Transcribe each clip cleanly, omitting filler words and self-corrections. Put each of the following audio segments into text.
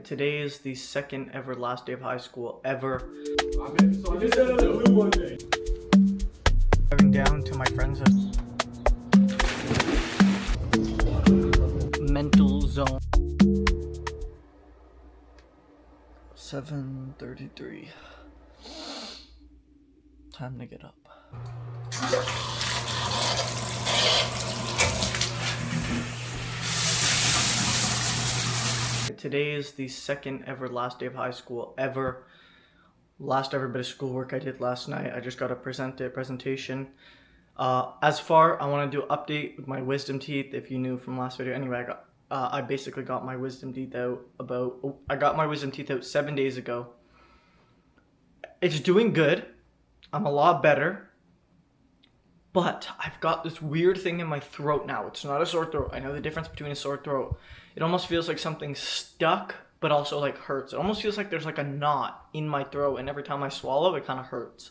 Today is the second ever last day of high school ever. Driving down to my friend's house. Mental zone. 7:33. Time to get up. Today is the second ever last day of high school ever. Last ever bit of schoolwork I did last night. I just got a presentation. As far, I want to do an update with my wisdom teeth. If you knew from last video, anyway, I basically got my wisdom teeth out I got my wisdom teeth out 7 days ago. It's doing good. I'm a lot better. But I've got this weird thing in my throat now. It's not a sore throat. I know the difference between a sore throat. It almost feels like something's stuck, but also like hurts. It almost feels like there's like a knot in my throat, and every time I swallow, it kind of hurts.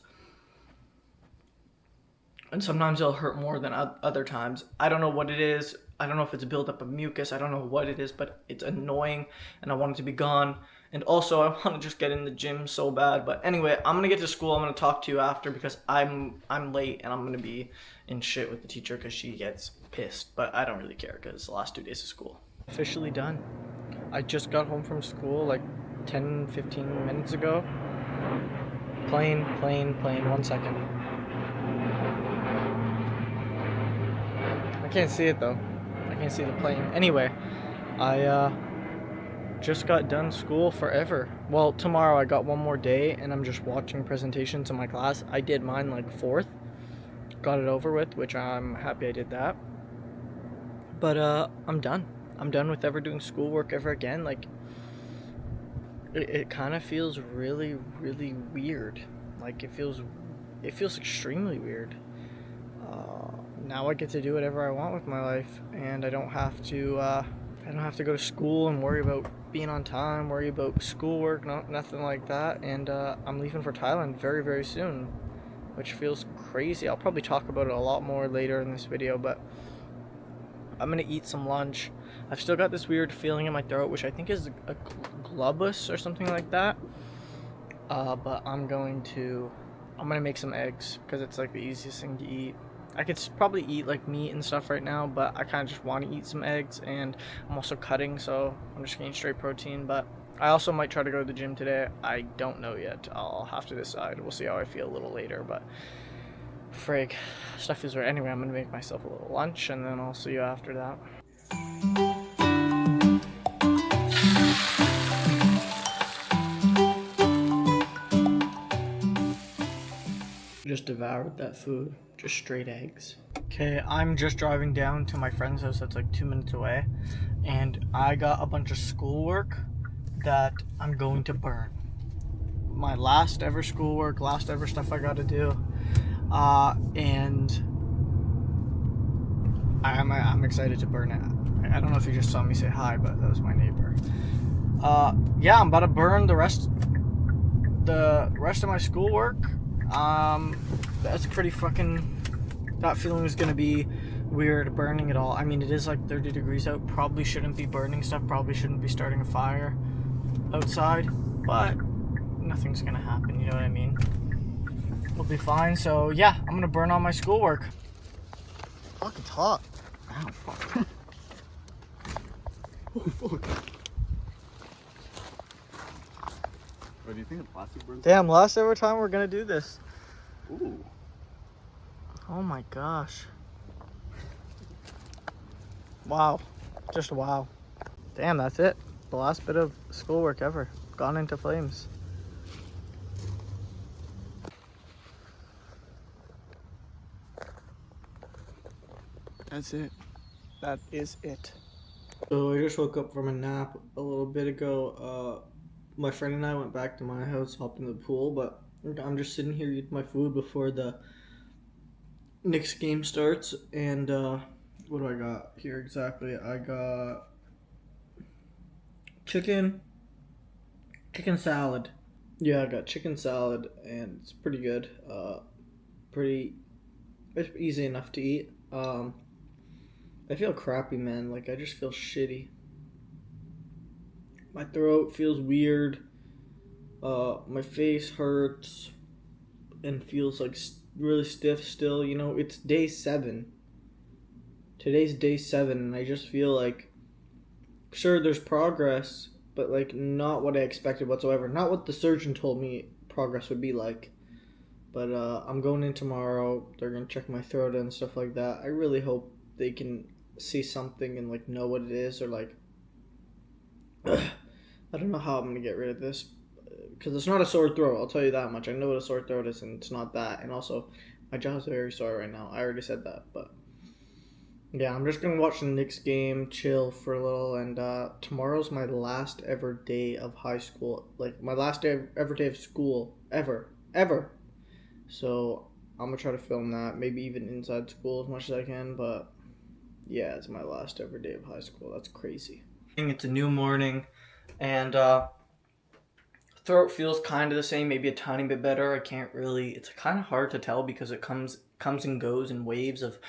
And sometimes it'll hurt more than other times. I don't know what it is. I don't know if it's a buildup of mucus. I don't know what it is, but it's annoying, and I want it to be gone. And also, I want to just get in the gym so bad. But anyway, I'm gonna get to school. I'm gonna talk to you after because I'm late, and I'm gonna be in shit with the teacher because she gets pissed. But I don't really care because it's the last 2 days of school. Officially done. I just got home from school like 10-15 minutes ago. Plane, 1 second. I can't see it though. I can't see the plane. Anyway, I just got done school forever. Well, tomorrow I got one more day and I'm just watching presentations in my class. I did mine like 4th. Got it over with, which I'm happy I did that. But I'm done. I'm done with ever doing schoolwork ever again. Like, it kind of feels really, really weird. Like, it feels extremely weird. Now I get to do whatever I want with my life, and I don't have to go to school and worry about being on time, worry about schoolwork, nothing like that. And I'm leaving for Thailand very, very soon, which feels crazy. I'll probably talk about it a lot more later in this video, but I'm gonna eat some lunch. I've still got this weird feeling in my throat, which I think is a globus or something like that. But I'm gonna make some eggs because it's like the easiest thing to eat. I could probably eat like meat and stuff right now, but I kind of just want to eat some eggs, and I'm also cutting, so I'm just getting straight protein. But I also might try to go to the gym today. I don't know yet. I'll have to decide. We'll see how I feel a little later, but frig, stuff is right. Anyway, I'm gonna make myself a little lunch, and then I'll see you after that. Just devoured that food. Just straight eggs. Okay, I'm just driving down to my friend's house that's like 2 minutes away, and I got a bunch of schoolwork that I'm going to burn. My last ever schoolwork, last ever stuff I got to do, and I'm excited to burn it. I don't know if you just saw me say hi, but that was my neighbor. Yeah, I'm about to burn the rest of my schoolwork. That's pretty fucking. That feeling is gonna be weird burning it all. I mean, it is like 30 degrees out. Probably shouldn't be burning stuff. Probably shouldn't be starting a fire outside. But nothing's gonna happen. You know what I mean? We'll be fine. So yeah, I'm gonna burn all my schoolwork. Fuck, it's hot. Ow, fuck. Oh fuck. What do you think of plastic burns? Damn, last ever time we're gonna do this. Ooh. Oh my gosh. Wow. Just wow. Damn, that's it. The last bit of schoolwork ever. Gone into flames. That's it. That is it. So I just woke up from a nap a little bit ago. My friend and I went back to my house, hopped in the pool, but I'm just sitting here eating my food before the next game starts. And what do I got here exactly? I got chicken salad. Yeah, I got chicken salad, and it's pretty good. It's easy enough to eat. I feel crappy, man. Like, I just feel shitty. My throat feels weird. My face hurts and feels like really stiff still. You know, it's day 7. Today's day 7, and I just feel like, sure, there's progress, but like not what I expected whatsoever. Not what the surgeon told me progress would be like. But I'm going in tomorrow. They're gonna check my throat and stuff like that. I really hope they can see something and like know what it is, or like I don't know how I'm gonna get rid of this, because it's not a sore throat. I'll tell you that much. I know what a sore throat is, and it's not that. And also, my jaw's very sore right now. I already said that, but yeah, I'm just gonna watch the Knicks game, chill for a little, and tomorrow's my last ever day of high school. Like my last ever day of school ever. So I'm gonna try to film that, maybe even inside school as much as I can. But yeah, it's my last ever day of high school. That's crazy. It's a new morning, and throat feels kind of the same, maybe a tiny bit better. I can't really. It's kind of hard to tell because it comes and goes in waves of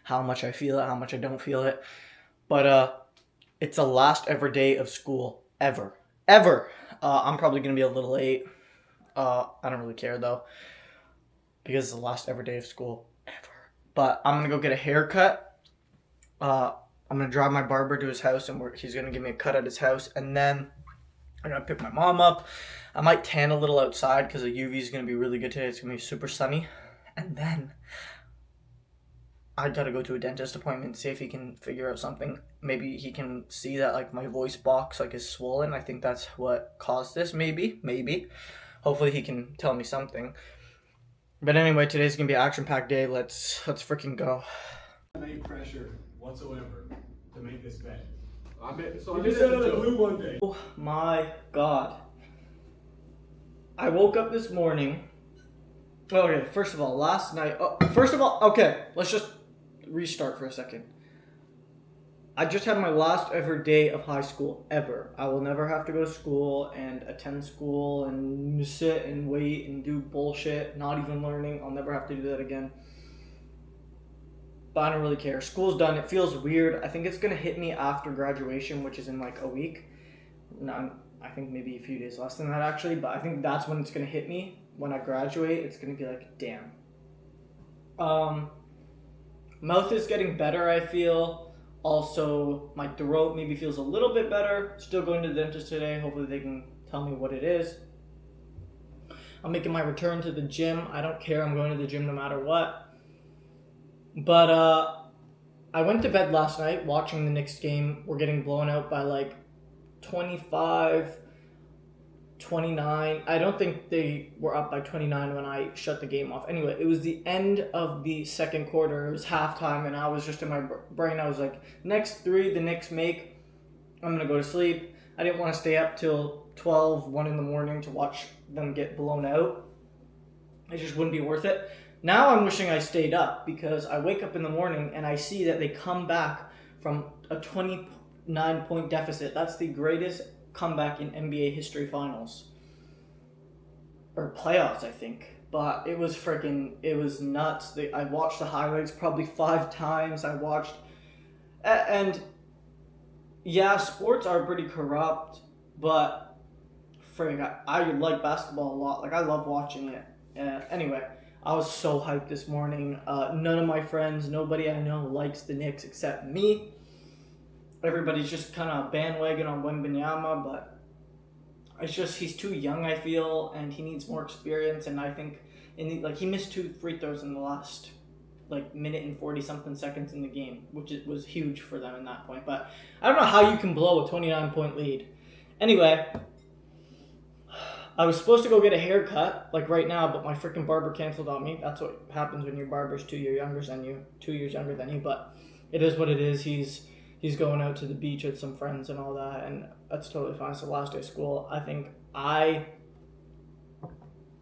how much I feel it, how much I don't feel it. But it's the last ever day of school ever. I'm probably gonna be a little late. I don't really care though, because it's the last ever day of school ever. But I'm gonna go get a haircut. I'm gonna drive my barber to his house, and he's gonna give me a cut at his house, and then I'm gonna pick my mom up. I might tan a little outside because the UV is gonna be really good today. It's gonna be super sunny, and then I gotta go to a dentist appointment, see if he can figure out something. Maybe he can see that like my voice box like is swollen. I think that's what caused this. Maybe. Hopefully he can tell me something. But anyway, today's gonna be an action-packed day. Let's freaking go. Any pressure whatsoever to make this bet. I bet. So You I just did said it on a the joke. blue one day. Oh my god. I woke up this morning. Okay, first of all, let's just restart for a second. I just had my last ever day of high school ever. I will never have to go to school and attend school and sit and wait and do bullshit, not even learning. I'll never have to do that again. But I don't really care. School's done. It feels weird. I think it's going to hit me after graduation, which is in like a week. No, I think maybe a few days less than that actually, but I think that's when it's going to hit me. When I graduate, it's going to be like, damn. Mouth is getting better, I feel. Also, my throat maybe feels a little bit better. Still going to the dentist today. Hopefully they can tell me what it is. I'm making my return to the gym. I don't care. I'm going to the gym no matter what. But I went to bed last night watching the Knicks game. We're getting blown out by like 25, 29. I don't think they were up by 29 when I shut the game off. Anyway, it was the end of the second quarter. It was halftime, and I was just in my brain. I was like, next 3 the Knicks make, I'm going to go to sleep. I didn't want to stay up till 12, 1 in the morning to watch them get blown out. It just wouldn't be worth it. Now I'm wishing I stayed up, because I wake up in the morning and I see that they come back from a 29-point deficit. That's the greatest comeback in NBA history finals. Or playoffs, I think. But it was nuts. I watched the highlights probably 5 times. And yeah, sports are pretty corrupt, but I like basketball a lot. Like, I love watching it. Anyway, I was so hyped this morning. None of my friends, nobody I know likes the Knicks except me. Everybody's just kind of bandwagon on Wembanyama, but it's just he's too young, I feel, and he needs more experience. And I think he missed 2 free throws in the last minute and 40 something seconds in the game, which was huge for them in that point. But I don't know how you can blow a 29-point lead. Anyway, I was supposed to go get a haircut right now, but my freaking barber canceled on me. That's what happens when your barber's 2 years younger than you. But it is what it is. He's going out to the beach with some friends and all that, and that's totally fine. It's the last day of school. I think I'm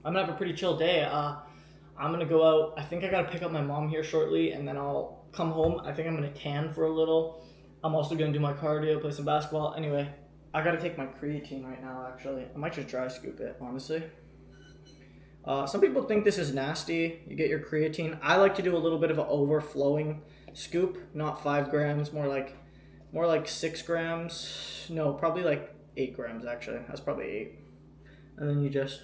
gonna have a pretty chill day. I'm gonna go out. I think I gotta pick up my mom here shortly, and then I'll come home. I think I'm gonna tan for a little. I'm also gonna do my cardio, play some basketball. Anyway, I gotta take my creatine right now, actually. I might just dry scoop it, honestly. Some people think this is nasty. You get your creatine. I like to do a little bit of an overflowing scoop, not 5 grams, more like 6 grams. No, probably like 8 grams actually. That's probably 8. And then you just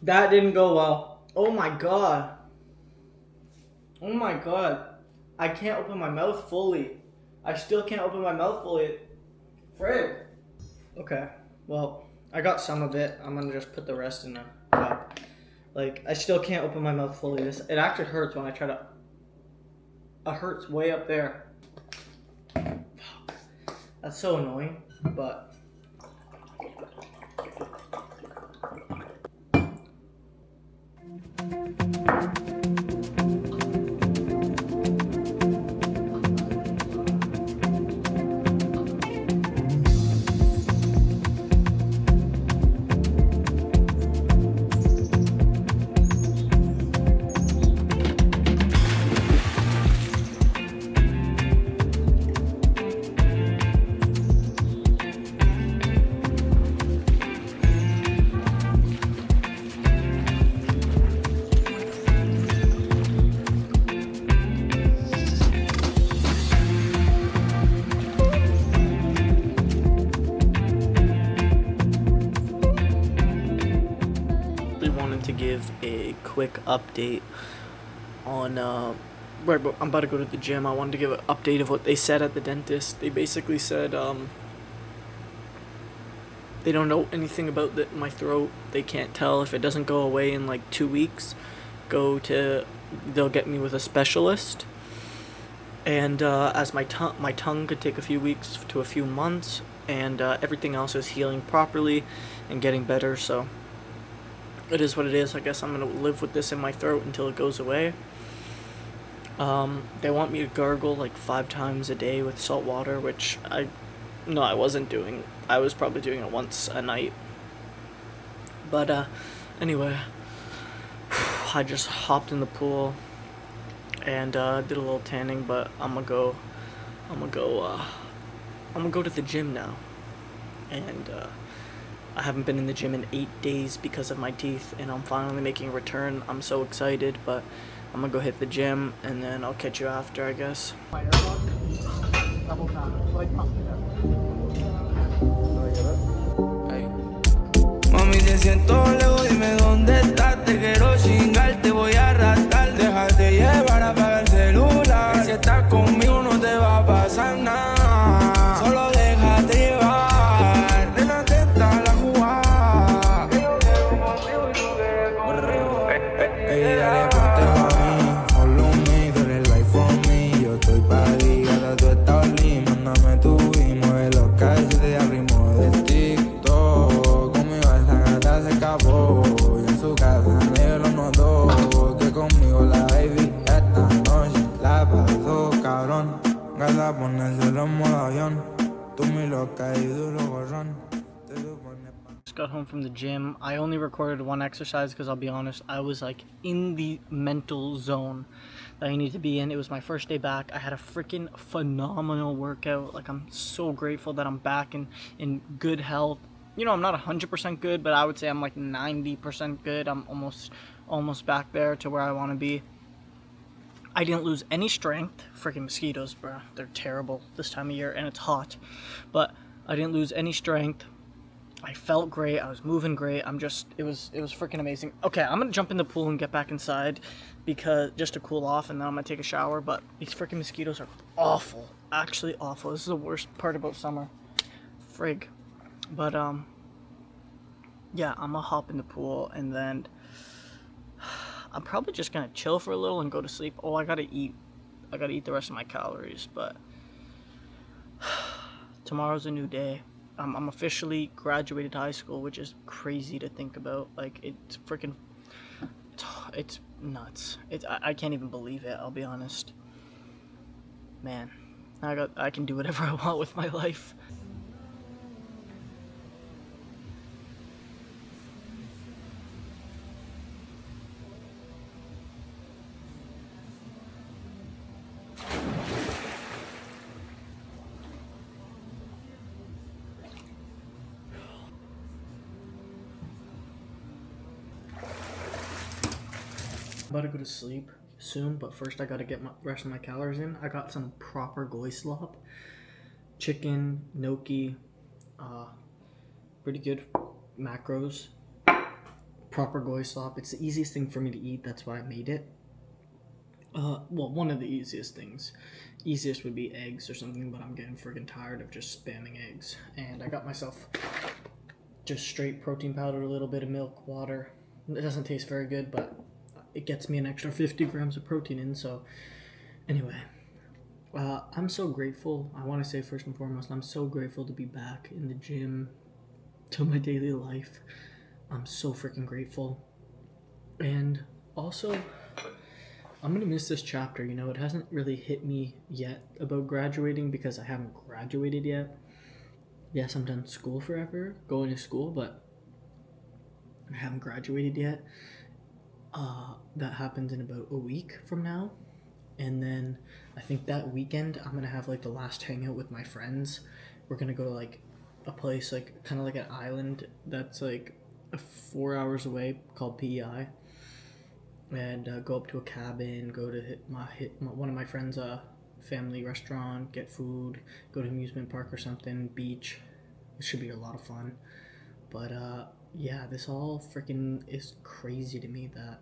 That didn't go well. Oh my god. Oh my god. I can't open my mouth fully. I still can't open my mouth fully. Frig. Okay. Well, I got some of it. I'm gonna just put the rest in a cup. Like, I still can't open my mouth fully. It actually hurts when I try to. It hurts way up there. Fuck. That's so annoying, but. To give a quick update on where I'm about to go to the gym. I wanted to give an update of what they said at the dentist. They basically said they don't know anything about my throat. They can't tell if it doesn't go away in like 2 weeks. They'll get me with a specialist. And as my tongue could take a few weeks to a few months, and everything else is healing properly and getting better. So it is what it is. I guess I'm gonna live with this in my throat until it goes away. They want me to gargle like 5 times a day with salt water, which I wasn't doing. I was probably doing it once a night. But anyway, I just hopped in the pool and did a little tanning. But I'm gonna go to the gym now, and I haven't been in the gym in 8 days because of my teeth, and I'm finally making a return. I'm so excited, but I'm gonna go hit the gym, and then I'll catch you after, I guess. Mami, te siento lejos, dime dónde estás. Te quiero chingar, te voy a arrastrar. Déjate llevar, apaga el celular. Que si estás conmigo no te va a pasar nada. Solo déjate llevar. Nena, atenta la jugada. Que yo quiero contigo y tú quieres conmigo. Ey, dale, ponte pa' mí. Follow me, tú eres life for me. Yo estoy pa' ti, gata, tú estás lindo. Mándame tu y mueve los calles de al ritmo de TikTok. Conmigo esa gata se escapó. Y en su casa negro los notó. Que conmigo la baby esta noche la pasó, cabrón. Gata, ponérselo en modo avión. Tú mi loca y duro gorrón. Te supone pa'. Just got home from the gym. I only recorded one exercise because I'll be honest, I was like in the mental zone that I need to be in. It was my first day back. I had a freaking phenomenal workout. Like, I'm so grateful that I'm back in good health. You know, I'm not 100% good, but I would say I'm like 90% good. I'm almost back there to where I want to be. I didn't lose any strength. Freaking mosquitoes, bro. They're terrible this time of year, and it's hot. But I didn't lose any strength. I felt great. I was moving great. It was freaking amazing. Okay, I'm gonna jump in the pool and get back inside because just to cool off, and then I'm gonna take a shower. But these freaking mosquitoes are awful. Actually awful. This is the worst part about summer. Frig. But yeah, I'm gonna hop in the pool and then I'm probably just gonna chill for a little and go to sleep. Oh, I gotta eat the rest of my calories, but tomorrow's a new day. I'm officially graduated high school, which is crazy to think about. Like, it's freaking, it's nuts. I can't even believe it, I'll be honest. Man, I can do whatever I want with my life. about to go to sleep soon, but first I gotta get my rest of my calories in. I got some proper goy slop, chicken, gnocchi, pretty good macros, proper goy slop. It's the easiest thing for me to eat. That's why I made it. Well, one of the easiest things. Easiest would be eggs or something, but I'm getting friggin' tired of just spamming eggs. And I got myself just straight protein powder, a little bit of milk, water. It doesn't taste very good, but it gets me an extra 50 grams of protein in. So anyway, I'm so grateful. I want to say first and foremost, I'm so grateful to be back in the gym, to my daily life. I'm so freaking grateful. And also, I'm gonna miss this chapter. You know, it hasn't really hit me yet about graduating because I haven't graduated yet. Yes, I'm done school forever, going to school, but I haven't graduated yet. That happens in about a week from now. And then I think that weekend I'm gonna have like the last hangout with my friends. We're gonna go to like a place like kind of like an island that's like 4 hours away called PEI, and go up to a cabin, go to one of my friends' family restaurant, get food, go to amusement park or something, beach. It should be a lot of fun. But yeah, this all freaking is crazy to me that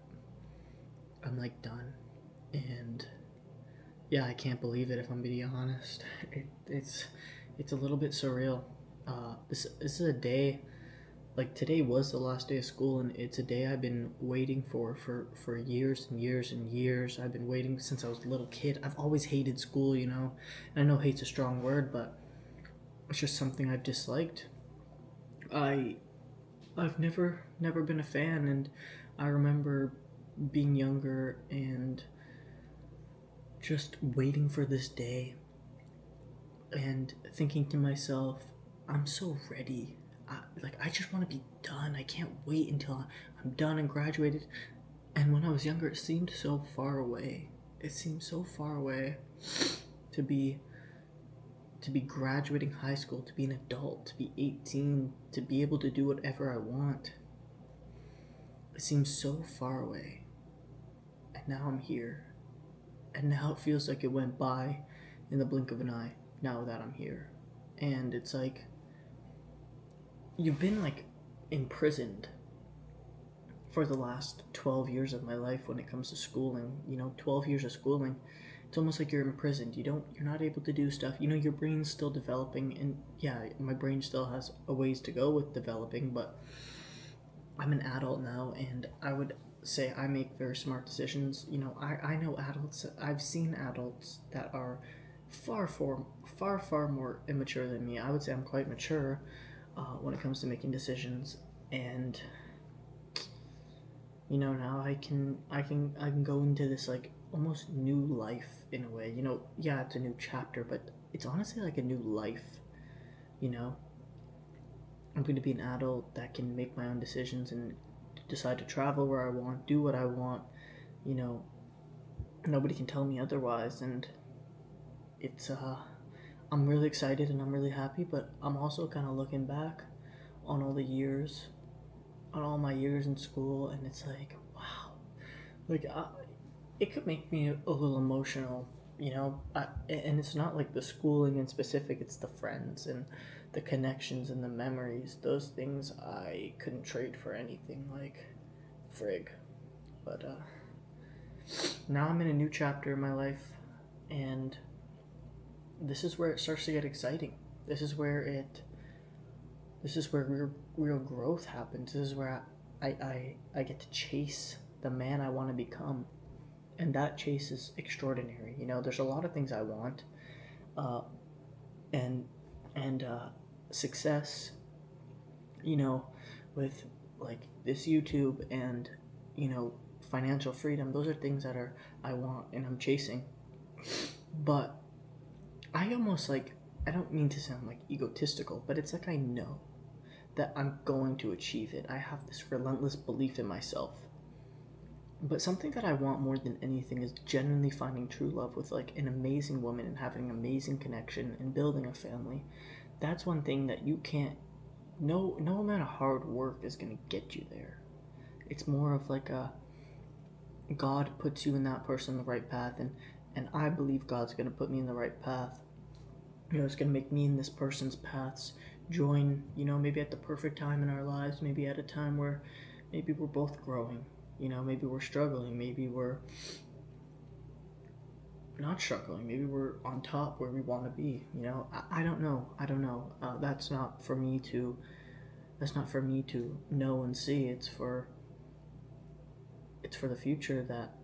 I'm like done. And yeah, I can't believe it if I'm being honest. It's a little bit surreal. This is a day, like today was the last day of school, and it's a day I've been waiting for years and years and years. I've been waiting since I was a little kid. I've always hated school, you know. And I know hate's a strong word, but it's just something I've disliked. I've never been a fan, and I remember being younger and just waiting for this day and thinking to myself, I'm so ready. I just want to be done. I can't wait until I'm done and graduated. And when I was younger, it seemed so far away. It seemed so far away to be graduating high school, to be an adult, to be 18, to be able to do whatever I want. It seems so far away. And now I'm here. And now it feels like it went by in the blink of an eye, now that I'm here. And it's like, you've been like imprisoned for the last 12 years of my life when it comes to schooling. You know, 12 years of schooling, it's almost like you're imprisoned. You're not able to do stuff. You know, your brain's still developing, and yeah, my brain still has a ways to go with developing, but I'm an adult now, and I would say I make very smart decisions. You know, I know adults, I've seen adults that are far more immature than me. I would say I'm quite mature when it comes to making decisions, and you know, now I can go into this like almost new life in a way. You know, yeah, it's a new chapter, but it's honestly like a new life. You know, I'm going to be an adult that can make my own decisions and decide to travel where I want, do what I want. You know, nobody can tell me otherwise, and it's I'm really excited and I'm really happy, but I'm also kind of looking back on all my years in school, and it's like, wow, like it could make me a little emotional, you know. And it's not like the schooling in specific, it's the friends and the connections and the memories. Those things I couldn't trade for anything, like frig. But now I'm in a new chapter in my life, and this is where it starts to get exciting. This is where real growth happens. This is where I get to chase the man I want to become, and that chase is extraordinary. You know, there's a lot of things I want, and success. You know, with like this YouTube and, you know, financial freedom. Those are things that I want and I'm chasing, but I almost like, I don't mean to sound like egotistical, but it's like I know that I'm going to achieve it. I have this relentless belief in myself. But something that I want more than anything is genuinely finding true love with like an amazing woman and having an amazing connection and building a family. That's one thing that you can't, no amount of hard work is going to get you there. It's more of like God puts you in that person the right path, and I believe God's gonna put me in the right path. You know, it's gonna make me in this person's paths join, you know, maybe at the perfect time in our lives, maybe at a time where maybe we're both growing, you know, maybe we're struggling, maybe we're not struggling, maybe we're on top where we want to be, you know. I don't know. That's not for me to know and see. It's for the future that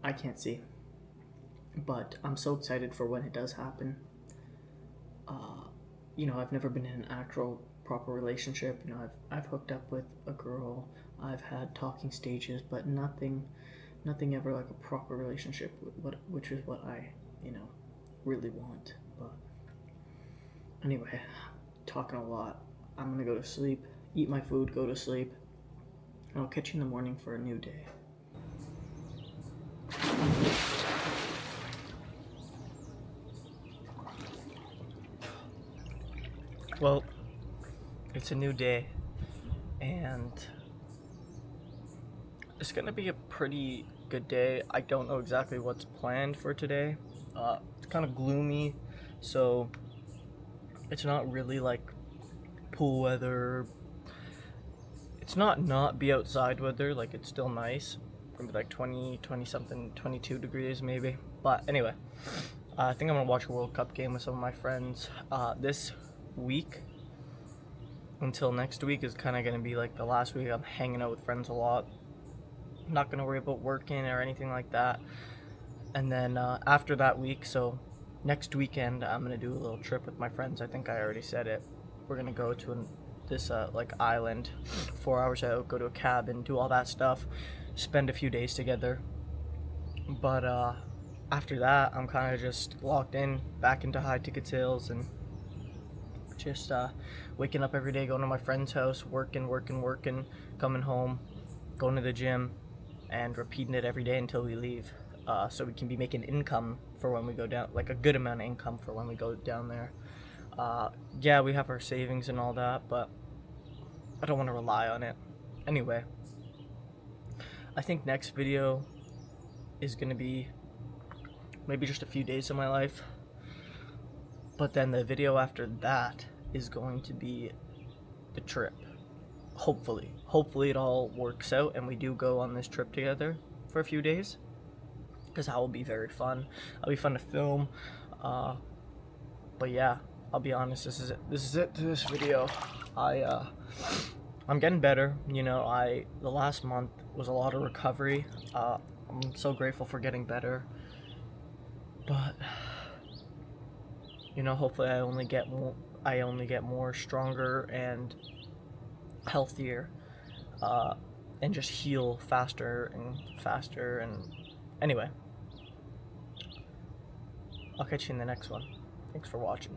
I can't see. But I'm so excited for when it does happen. You know, I've never been in an actual proper relationship. You know, I've hooked up with a girl, I've had talking stages, but nothing ever like a proper relationship, which is what I, you know, really want. But anyway, talking a lot. I'm gonna go to sleep, eat my food, go to sleep, and I'll catch you in the morning for a new day. Well, it's a new day, and it's gonna be a pretty good day. I don't know exactly what's planned for today. It's kind of gloomy, so it's not really like pool weather. It's not be outside weather, like it's still nice. It's gonna be like 20 something, 22 degrees maybe. But anyway, I think I'm gonna watch a World Cup game with some of my friends. This week until next week is kind of gonna be like the last week I'm hanging out with friends a lot. I'm not gonna worry about working or anything like that. And then after that week, so next weekend, I'm gonna do a little trip with my friends. I think I already said it. We're gonna go to this like island, 4 hours out, go to a cabin, do all that stuff, spend a few days together. But after that, I'm kind of just locked in back into high ticket sales and just waking up every day, going to my friend's house, working, coming home, going to the gym, and repeating it every day until we leave. So we can be making income for when we go down, like a good amount of income for when we go down there. Yeah, we have our savings and all that, but I don't want to rely on it. Anyway, I think next video is going to be maybe just a few days of my life. But then the video after that is going to be the trip. Hopefully it all works out and we do go on this trip together for a few days, because that will be very fun. It'll be fun to film. But yeah, I'll be honest, this is it to this video. I'm getting better. You know, the last month was a lot of recovery. I'm so grateful for getting better. But you know, hopefully I only get more stronger and healthier, and just heal faster and anyway, I'll catch you in the next one. Thanks for watching.